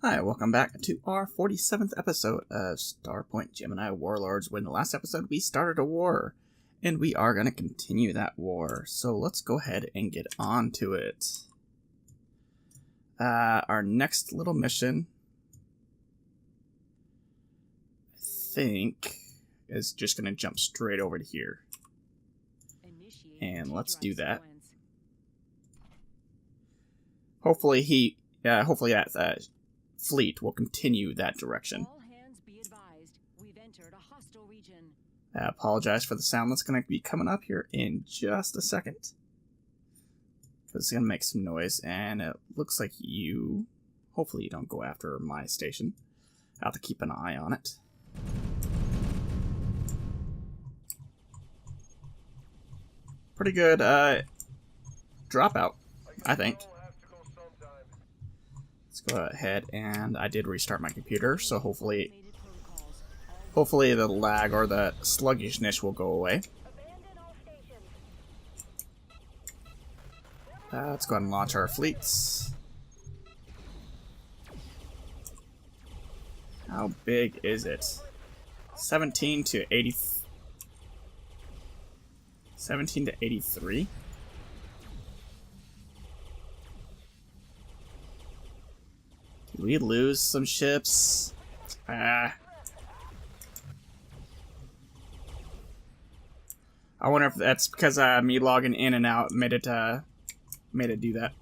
Hi, welcome back to our 47th episode of Starpoint Gemini Warlords. When the last episode we started a war, and we are going to continue that war. So let's go ahead and get on to it. Our next little mission, I think, is just going to jump straight over to here. And let's do that. Hopefully that fleet will continue that direction. All hands be advised. We've entered a hostile region. I apologize for the sound that's going to be coming up here in just a second. It's going to make some noise, and it looks like hopefully you don't go after my station. I'll have to keep an eye on it. Pretty good dropout, I think. Let's go ahead, and I did restart my computer, so hopefully the lag or the sluggishness will go away. Let's go ahead and launch our fleets. How big is it? 17 to 83? Did we lose some ships? I wonder if that's because me logging in and out made it do that.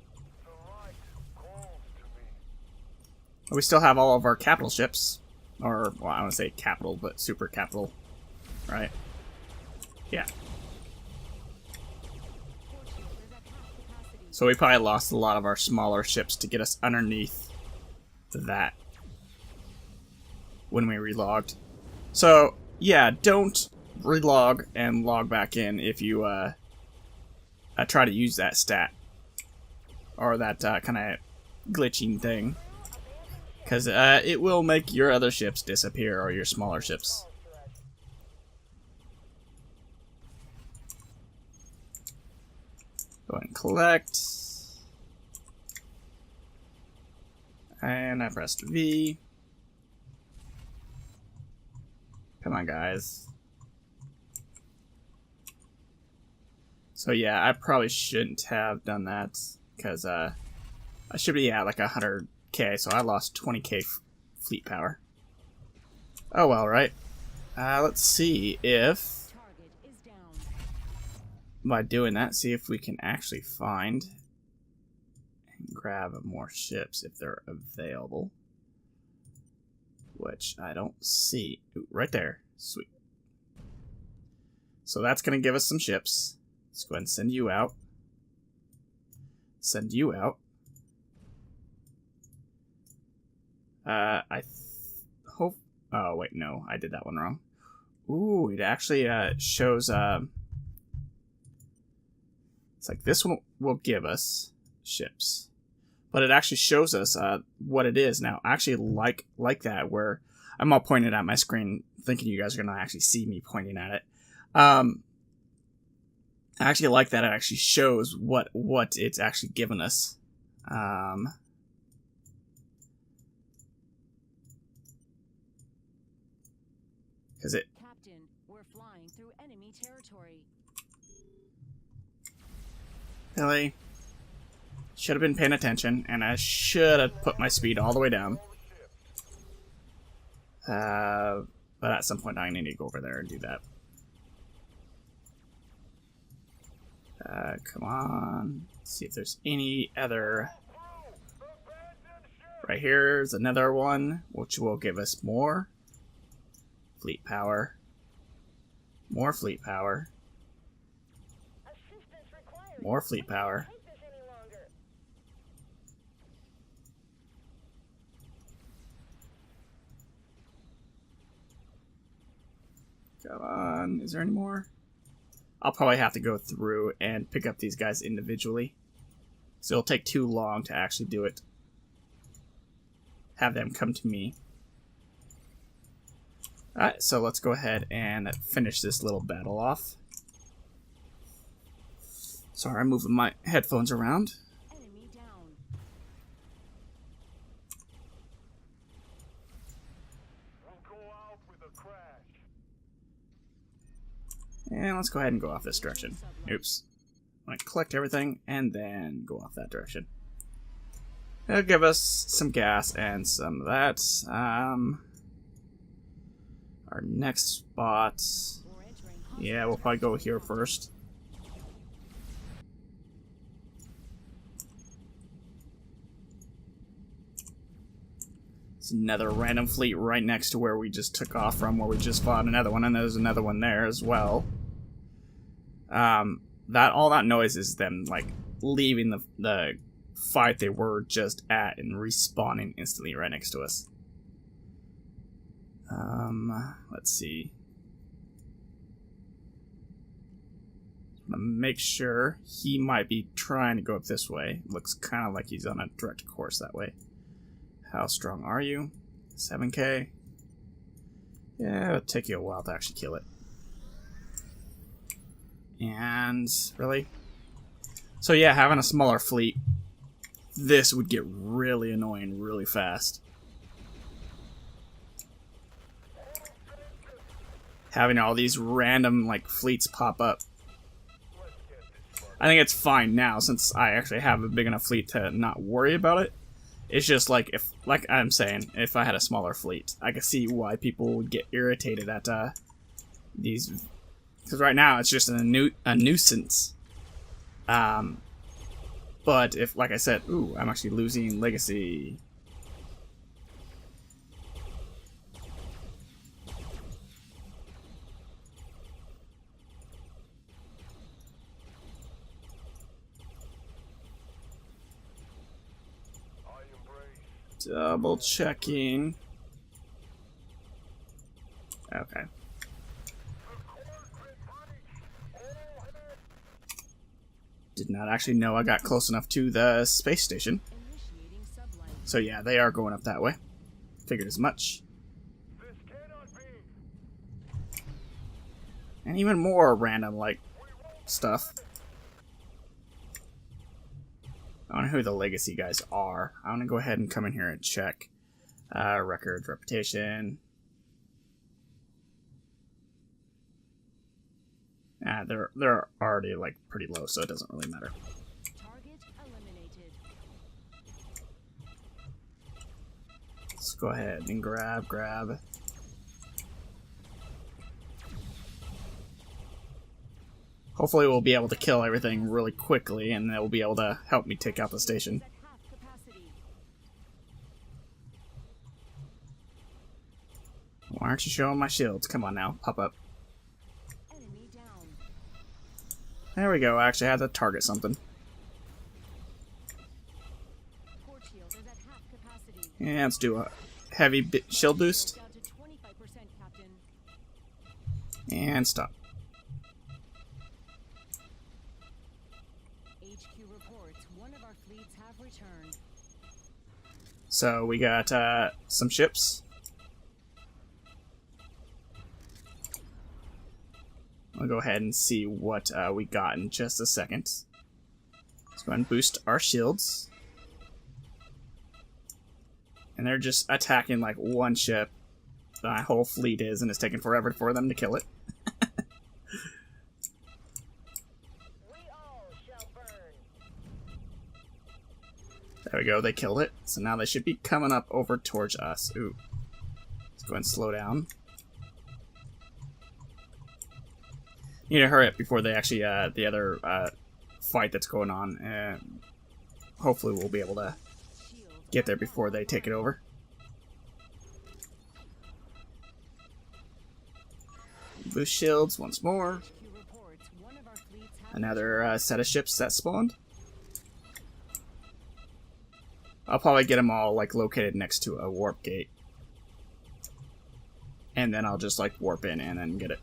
We still have all of our capital ships, or well, I don't want to say capital, but super capital, right? Yeah. So we probably lost a lot of our smaller ships to get us underneath that when we relogged. So yeah, don't relog and log back in if you try to use that stat or that kind of glitching thing, because it will make your other ships disappear, or your smaller ships. Go ahead and collect. And I pressed V. Come on, guys. So yeah, I probably shouldn't have done that, because I should be at like 100k, so I lost 20k fleet power. Oh well, right? Let's see if, by doing that, see if we can actually find and grab more ships if they're available. Which I don't see. Ooh, right there. Sweet. So that's going to give us some ships. Let's go ahead and send you out. Send you out. I hope... Oh, wait, no. I did that one wrong. Ooh, it actually shows... It's like this one will give us ships. But it actually shows us what it is. Now, I actually like that, where I'm all pointed at my screen, thinking you guys are going to actually see me pointing at it. I actually like that it actually shows what it's actually given us. Because it... Captain, we're flying through enemy territory. Really? Should have been paying attention, and I should have put my speed all the way down. But at some point I need to go over there and do that. Come on. Let's see if there's any other... Right here's another one, which will give us more fleet power. More fleet power. More fleet power. Come on, is there any more? I'll probably have to go through and pick up these guys individually. So it'll take too long to actually do it. Have them come to me. Alright, so let's go ahead and finish this little battle off. Sorry, I'm moving my headphones around. Enemy down. And let's go ahead and go off this direction. Oops. I'm going to collect everything and then go off that direction. It'll give us some gas and some of that. Our next spot... Yeah, we'll probably go here first. It's another random fleet right next to where we just took off from, where we just fought another one, and there's another one there as well. All that noise is them like leaving the fight they were just at and respawning instantly right next to us. Let's see. Make sure he might be trying to go up this way. Looks kind of like he's on a direct course that way. How strong are you? 7k? Yeah, it'll take you a while to actually kill it. And really? So yeah, having a smaller fleet, this would get really annoying really fast. Having all these random like fleets pop up. I think it's fine now since I actually have a big enough fleet to not worry about it. It's just like if, like I'm saying, if I had a smaller fleet, I could see why people would get irritated at these. Because right now it's just a nuisance. But if, like I said, ooh, I'm actually losing legacy. Double checking. Okay. Did not actually know I got close enough to the space station. So yeah, they are going up that way. Figured as much. And even more random, like, stuff. I don't know who the legacy guys are. I want to go ahead and come in here and check. Record, reputation. They're already like pretty low, so it doesn't really matter. Target eliminated. Let's go ahead and grab. Hopefully we'll be able to kill everything really quickly, and they'll be able to help me take out the station. Why aren't you showing my shields? Come on now, pop up. Enemy down. There we go, I actually had to target something. Port shield is at half capacity. Yeah, let's do a heavy shield boost. Down to 25%, Captain. And stop. HQ reports one of our fleets have returned. So we got some ships. I'll go ahead and see what we got in just a second. Let's go ahead and boost our shields. And they're just attacking like one ship. My whole fleet is, and it's taking forever for them to kill it. There we go, they killed it. So now they should be coming up over towards us. Ooh. Let's go ahead and slow down. Need to hurry up before they actually, the other fight that's going on. And hopefully we'll be able to get there before they take it over. Boost shields once more. Another set of ships that spawned. I'll probably get them all like located next to a warp gate. And then I'll just like warp in and then get it.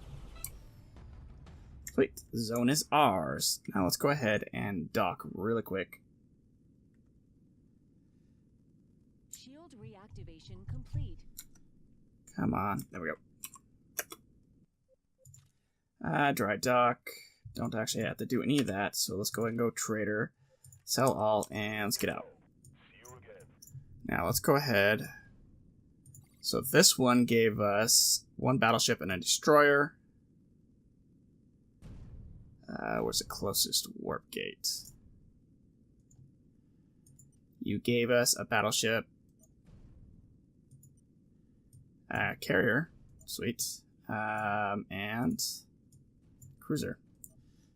Sweet, the zone is ours. Now let's go ahead and dock really quick. Shield reactivation complete. Come on, there we go. Dry dock. Don't actually have to do any of that, so let's go ahead and go trader. Sell all, and let's get out. Now let's go ahead. So this one gave us one battleship and a destroyer. Where's the closest warp gate? You gave us a battleship. Carrier. Sweet. And cruiser.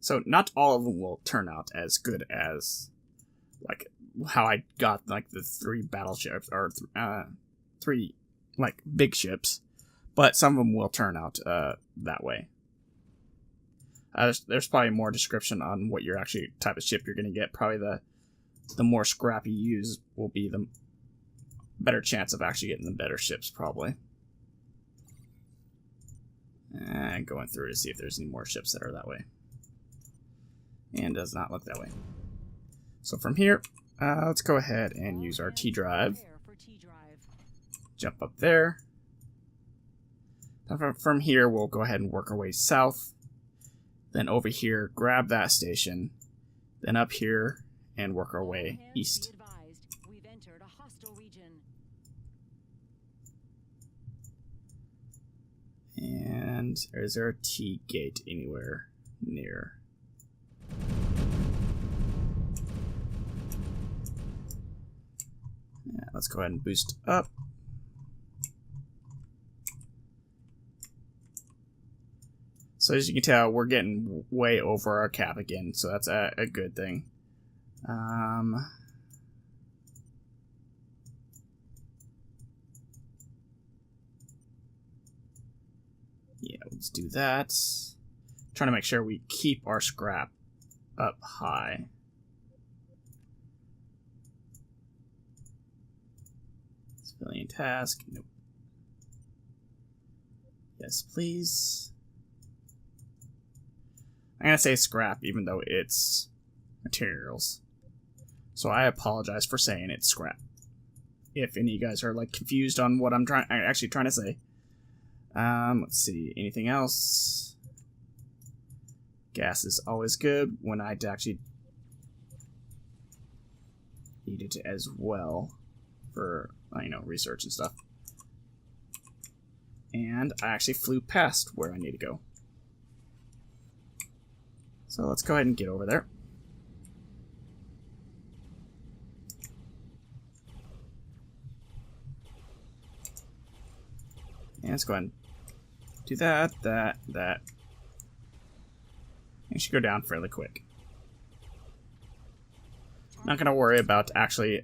So not all of them will turn out as good as like how I got like the 3 battleships or 3 like big ships, but some of them will turn out that way. There's probably more description on what your actually type of ship you're going to get. Probably the more scrap you use will be the better chance of actually getting the better ships, probably. And going through to see if there's any more ships that are that way. And does not look that way. So from here, let's go ahead and use our T drive. Jump up there. From here, we'll go ahead and work our way south. Then over here, grab that station. Then up here, and work our way east. And is there a T gate anywhere near? Yeah, let's go ahead and boost up. So as you can tell, we're getting way over our cap again, so that's a good thing. Yeah, let's do that. Trying to make sure we keep our scrap up high. Civilian task. Nope. Yes, please. I'm gonna say scrap, even though it's materials. So I apologize for saying it's scrap. If any of you guys are like confused on what I'm actually trying to say. Let's see. Anything else? Gas is always good when I actually need it as well for research and stuff. And I actually flew past where I need to go. So let's go ahead and get over there. And let's go ahead and do that. It should go down fairly quick. Not going to worry about actually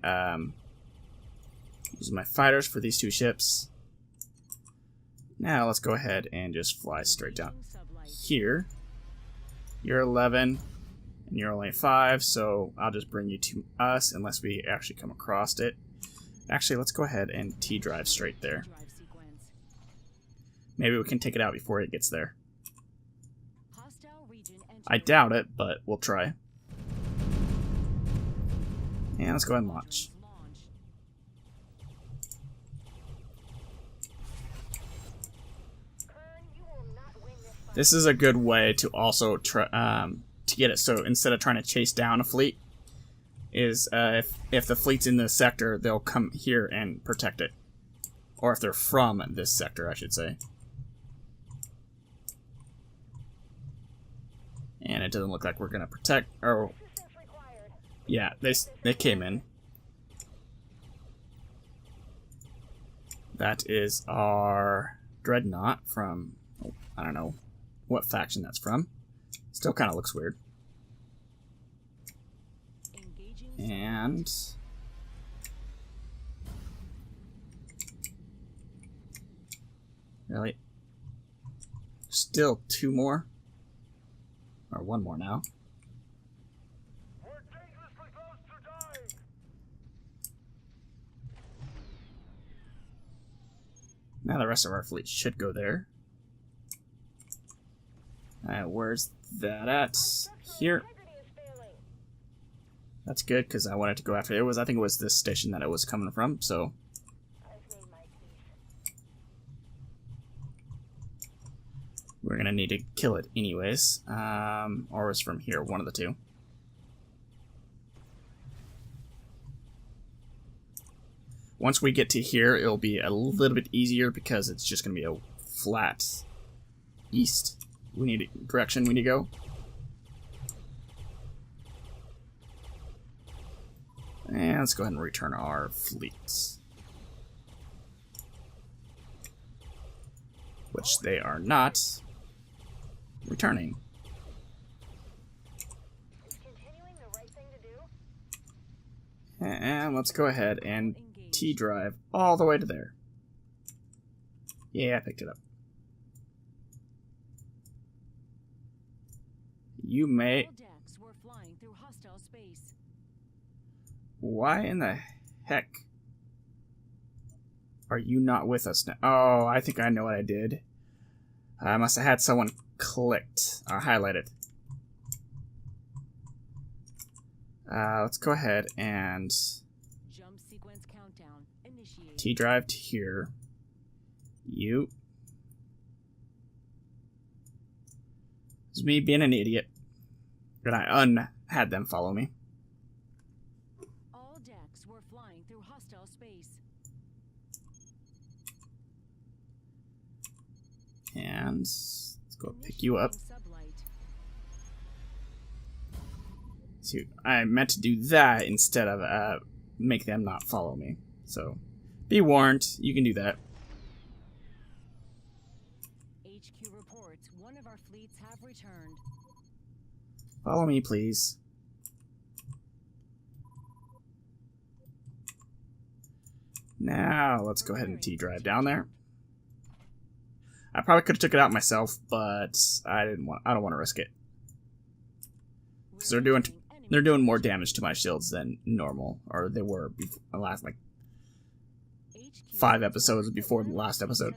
using my fighters for these 2 ships. Now let's go ahead and just fly straight down here. You're 11, and you're only 5, so I'll just bring you to us unless we actually come across it. Actually, let's go ahead and T-drive straight there. Maybe we can take it out before it gets there. I doubt it, but we'll try. And let's go ahead and launch. This is a good way to also try to get it. So instead of trying to chase down a fleet, is if the fleet's in this sector, they'll come here and protect it, or if they're from this sector, I should say. And it doesn't look like we're gonna protect. Or yeah, they came in. That is our dreadnought from I don't know what faction that's from. Still kind of looks weird. And really, still 2 more, or 1 more now. Now the rest of our fleet should go there. Where's that at? Here. That's good, because I wanted to go after it. I think it was this station that it was coming from, so. We're going to need to kill it anyways. Or it's from here, one of the 2. Once we get to here, it'll be a little bit easier because it's just going to be a flat east direction we need to go. And let's go ahead and return our fleets. Which they are not returning. Continuing the right thing to do? And let's go ahead and T-drive all the way to there. Yeah, I picked it up. You may... All decks were flying through hostile space. Why in the heck are you not with us now? Oh, I think I know what I did. I must have had someone clicked or highlighted. Let's go ahead and Jump sequence countdown initiated. T-drive to here. You. It's me being an idiot. And I had them follow me. All decks were flying through hostile space. And let's go pick you up. Sublight. See, I meant to do that instead of make them not follow me. So, be warned, you can do that. HQ reports one of our fleets have returned. Follow me, please. Now, let's go ahead and T-drive down there. I probably could have took it out myself, but I don't want to risk it. Because they're doing more damage to my shields than normal, or they were before the last 5 episodes before the last episode.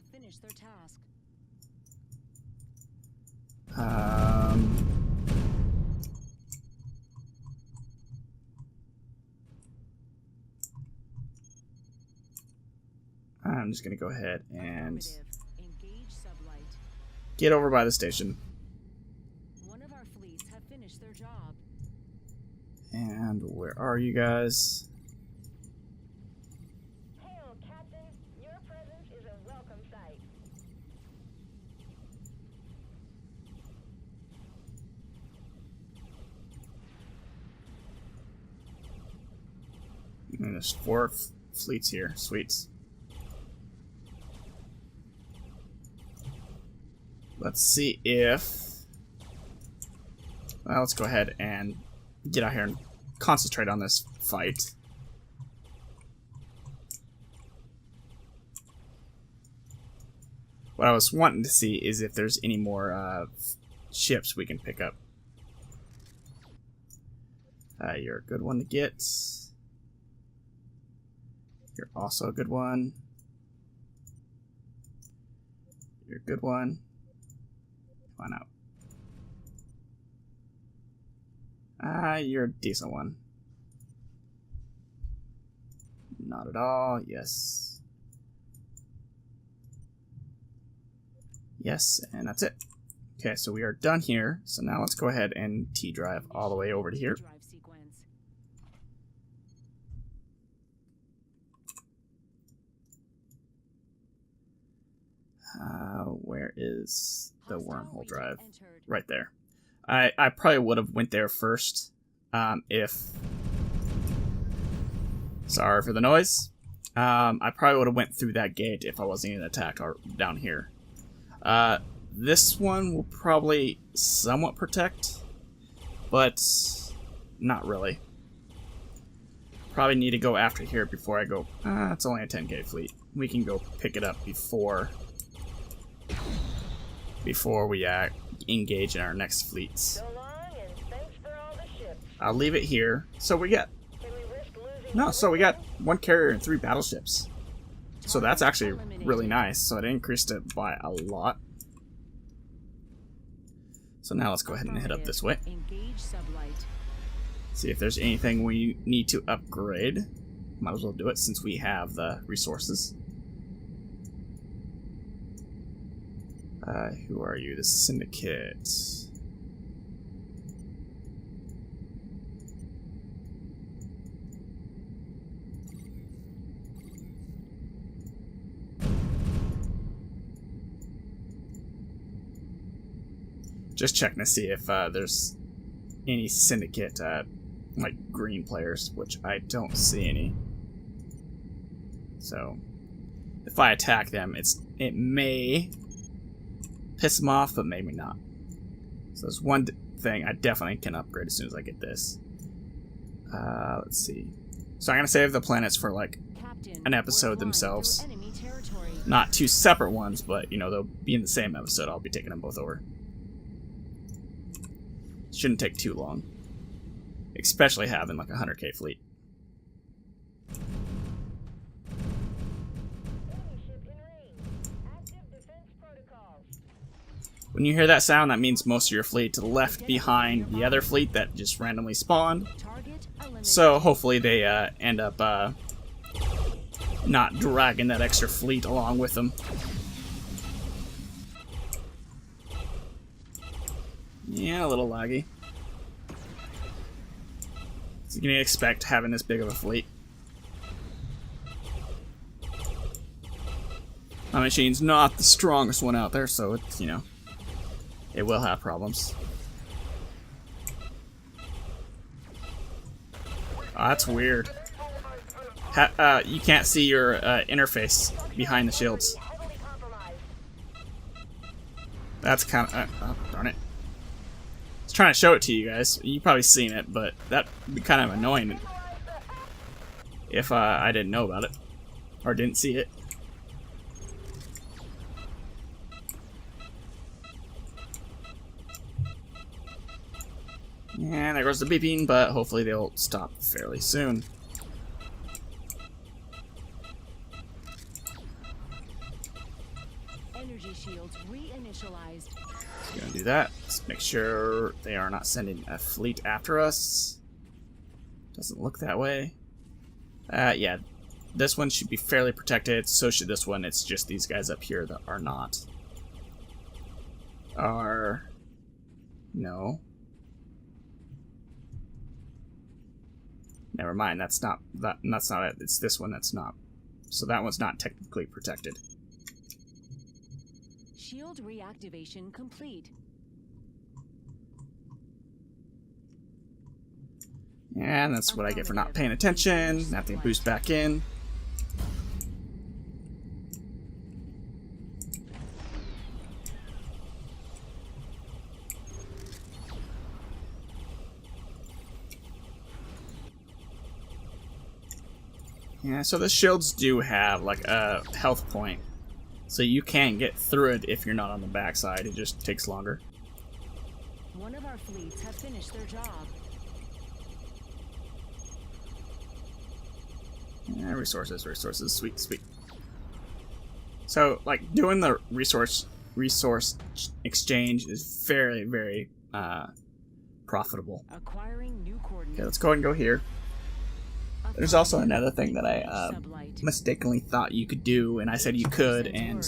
I'm just gonna go ahead and get over by the station. One of our fleets have finished their job. And where are you guys? Hail, Captain. Your presence is a welcome sight. And there's 4 fleets here. Sweets. Let's see if... Well, let's go ahead and get out here and concentrate on this fight. What I was wanting to see is if there's any more ships we can pick up. You're a good one to get. You're also a good one. You're a good one. Come on out. You're a decent one. Not at all. Yes. Yes, and that's it. Okay, so we are done here. So now let's go ahead and T-drive all the way over to here. Where is the wormhole drive? Right there. I probably would have went there first if... Sorry for the noise. I probably would have went through that gate if I wasn't getting attacked or down here. This one will probably somewhat protect, but not really. Probably need to go after here before I go... it's only a 10k fleet. We can go pick it up before we engage in our next fleets. So long, and thanks for all the ships. I'll leave it here. So we got... Can we risk losing No, so we got 1 carrier and 3 battleships. So that's actually really nice. So it increased it by a lot. So now let's go ahead and head up this way. Engage sublight. See if there's anything we need to upgrade. Might as well do it since we have the resources. Who are you? The Syndicate. Just checking to see if there's any Syndicate like green players, which I don't see any. So if I attack them, it may piss them off, but maybe not. So there's one thing I definitely can upgrade as soon as I get this. Let's see. So I'm gonna save the planets for like an episode themselves. Not two separate ones, but you know, they'll be in the same episode. I'll be taking them both over. Shouldn't take too long. Especially having like a 100k fleet. When you hear that sound, that means most of your fleet left behind the other fleet that just randomly spawned. So hopefully they end up not dragging that extra fleet along with them. Yeah, a little laggy. So you can expect having this big of a fleet. My machine's not the strongest one out there, so it's, you know, it will have problems. Oh, that's weird. You can't see your interface behind the shields. That's kind of... oh, darn it. I was trying to show it to you guys. You've probably seen it, but that'd be kind of annoying if I didn't know about it. Or didn't see it. And there goes the beeping, but hopefully they'll stop fairly soon. Energy shields reinitialized. Gonna do that. Let's make sure they are not sending a fleet after us. Doesn't look that way. Yeah, this one should be fairly protected. So should this one. It's just these guys up here that are not. No. Never mind. That's not it. It's this one that's not. So that one's not technically protected. Shield reactivation complete. And that's what I get for not paying attention. Nothing boost back in. Yeah, so the shields do have like a health point. So you can get through it if you're not on the backside. It just takes longer. One of our fleets have finished their job. Yeah, resources, sweet, sweet. So, like, doing the resource exchange is very, very profitable. Acquiring new coordinates. Okay, let's go ahead and go here. There's also another thing that I mistakenly thought you could do, and I said you could, and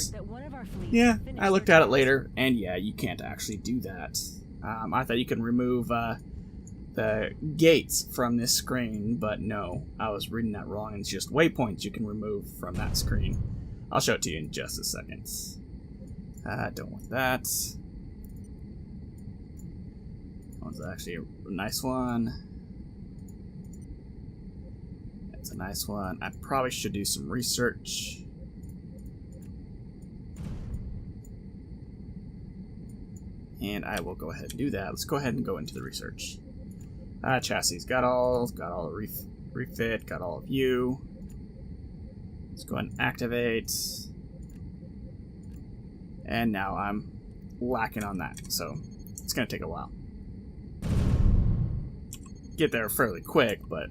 yeah, I looked at it later, and yeah, you can't actually do that. I thought you could remove the gates from this screen, but no, I was reading that wrong, and it's just waypoints you can remove from that screen. I'll show it to you in just a second. Don't want that. That one's actually a nice one. That's a nice one. I probably should do some research. And I will go ahead and do that. Let's go ahead and go into the research. Chassis got all the refit, got all of you. Let's go ahead and activate. And now I'm lacking on that, so it's gonna take a while. Get there fairly quick, but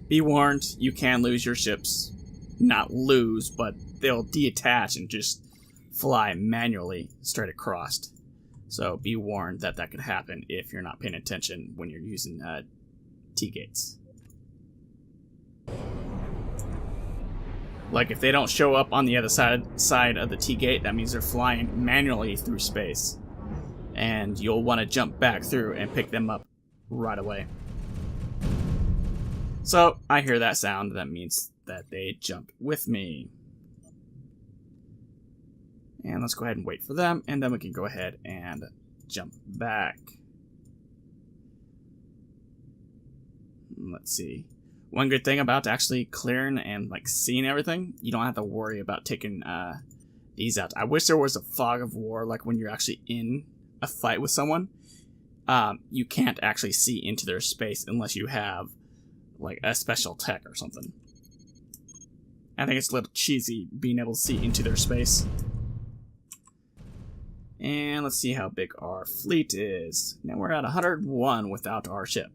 be warned, you can lose your ships. Not lose, but they'll detach and just fly manually straight across. So be warned that that could happen if you're not paying attention when you're using T-gates. Like if they don't show up on the other side of the T-gate, that means they're flying manually through space. And you'll want to jump back through and pick them up right away. So I hear that sound, that means that they jumped with me. And let's go ahead and wait for them, and then we can go ahead and jump back. Let's see. One good thing about actually clearing and like seeing everything, you don't have to worry about taking these out. I wish there was a fog of war, like when you're actually in a fight with someone. You can't actually see into their space unless you have like a special tech or something. I think it's a little cheesy being able to see into their space. And let's see how big our fleet is. Now we're at 101 without our ship.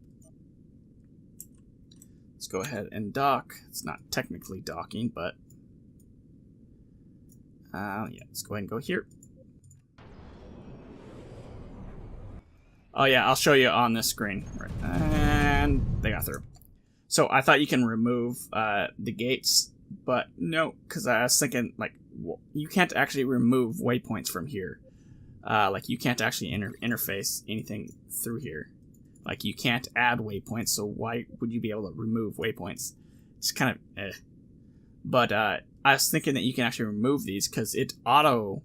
Let's go ahead and dock. It's not technically docking, but yeah, let's go ahead and go here. Oh yeah, I'll show you on this screen. Right. And they got through. So I thought you can remove the gates, but no, because I was thinking like you can't actually remove waypoints from here. Like you can't actually interface anything through here. Like you can't add waypoints, so why would you be able to remove waypoints? It's kind of eh. But I was thinking that you can actually remove these because it auto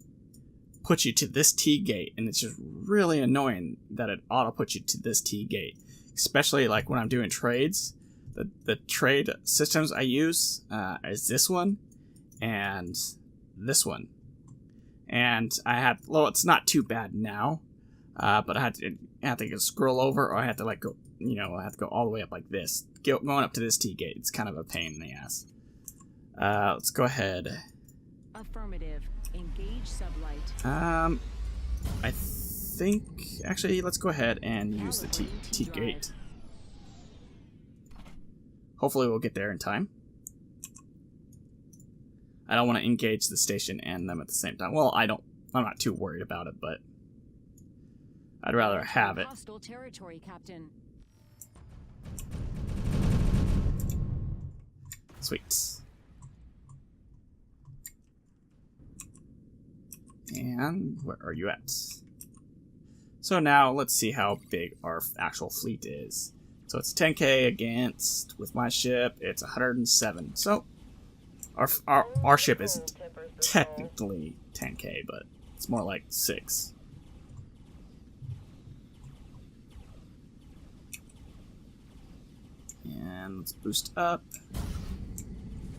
puts you to this T gate, and it's just really annoying that it auto puts you to this T gate. Especially like when I'm doing trades. The trade systems I use is this one and this one. And I had, well, it's not too bad now, but I had to scroll over, or I had to like go, you know, I have to go all the way up like this. Going up to this T gate, it's kind of a pain in the ass. Let's go ahead. Affirmative. Engage sublight. I think actually let's go ahead and use the T gate. Hopefully we'll get there in time. I don't want to engage the station and them at the same time. Well, I'm not too worried about it, but I'd rather have it. Hostile territory, Captain. Sweet. And where are you at? So now let's see how big our actual fleet is. So it's 10k against, with my ship, it's 107. So our ship isn't technically 10k, but it's more like 6. And let's boost up.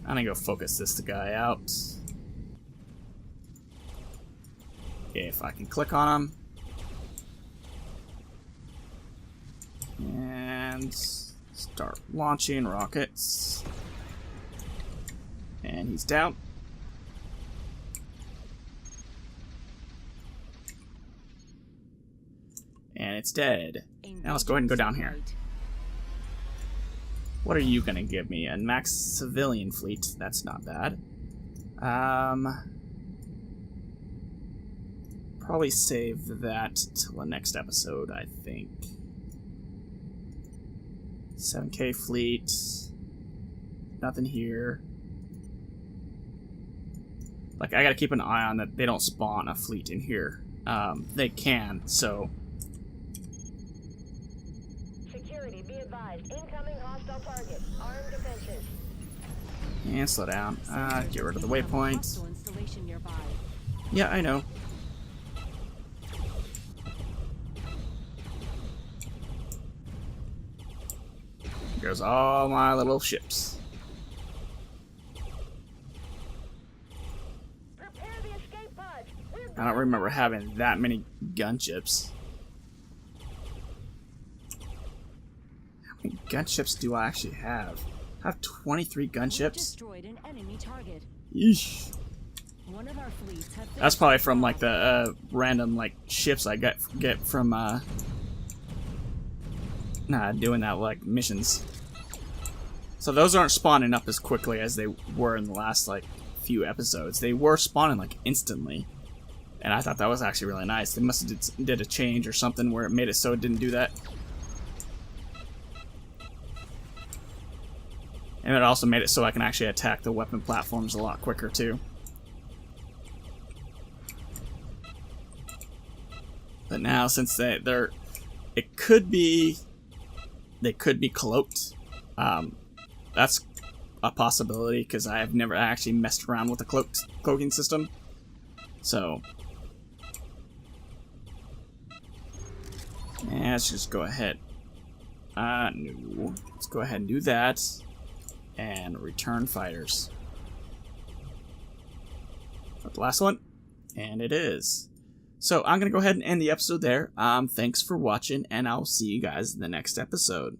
I'm gonna go focus this guy out. Okay, if I can click on him. And start launching rockets. And he's down. And it's dead. Now let's go ahead and go down here. What are you gonna give me? A max civilian fleet. That's not bad. Probably save that till the next episode, I think. 7k fleet. Nothing here. Like, I gotta keep an eye on that they don't spawn a fleet in here. They can, so. Security, be advised. Incoming hostile target. Armed defensive. And slow down. Get rid of the waypoint. Hostile installation nearby. Yeah, I know. Here's all my little ships. Prepare the escape pods. I don't remember having that many gunships. How many gunships do I actually have? I have 23 gunships? Destroyed an enemy target. Yeesh. One of our fleets have That's probably from like the random like ships I get from doing that like missions. So those aren't spawning up as quickly as they were in the last like few episodes. They were spawning like instantly, and I thought that was actually really nice. They must have did a change or something where it made it so it didn't do that. And it also made it so I can actually attack the weapon platforms a lot quicker too. But now, since they could be cloaked. That's a possibility because I have never actually messed around with the cloaking system. So, and let's just go ahead No. Let's go ahead and do that. And return fighters. Is that the last one? And it is. So I'm going to go ahead and end the episode there. Thanks for watching, and I'll see you guys in the next episode.